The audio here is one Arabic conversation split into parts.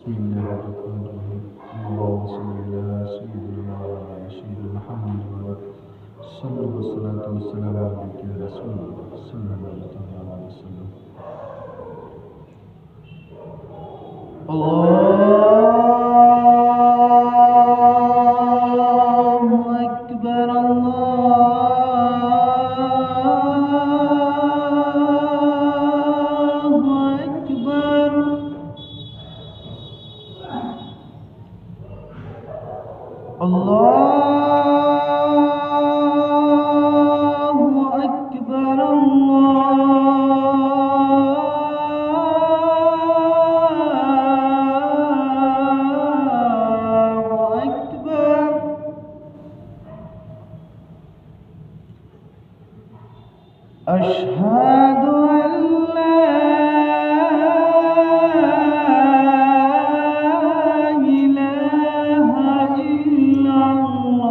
بسم الله الرحمن الرحيم. اللهم صل على سيدنا وعلى سيدنا محمد صلى والصلاة والسلام عليك يا رسول الله صلى الله عليه وسلم. الله أكبر الله أكبر. الله أكبر الله أكبر. أشهد أن لا إله إلا الله.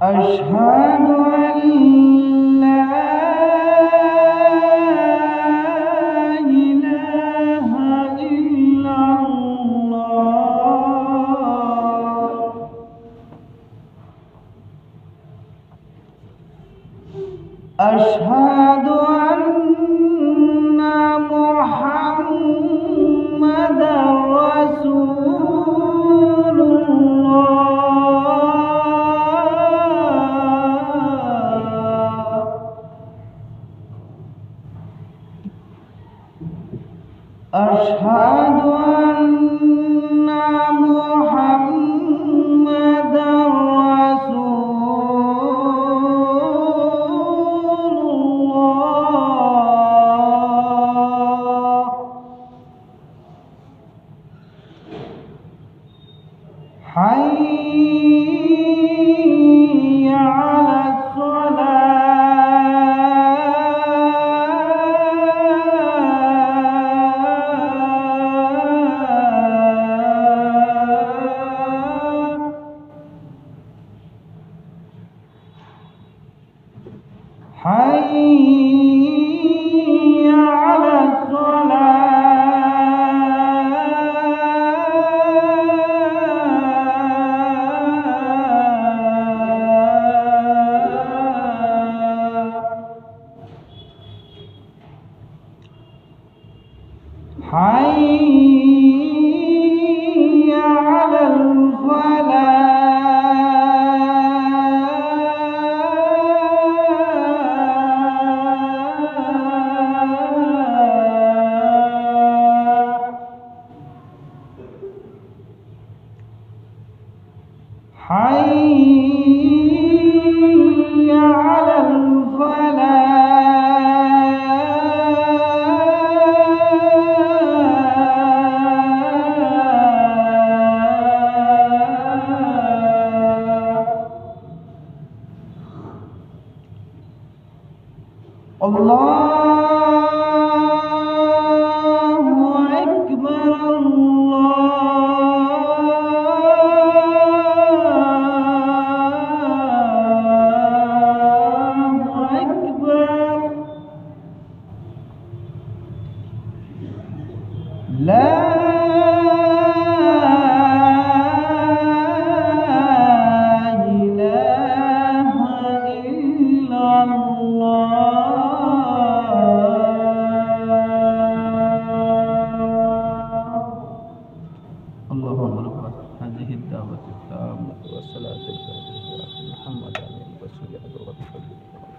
أشهد أن لا إله إلا الله. أشهد أن محمدا رسول الله. أشهد أن محمدا رسول الله. حي على الصلاة. حي على الصلاة. حي على الفلاح. حي على الفلاح. الله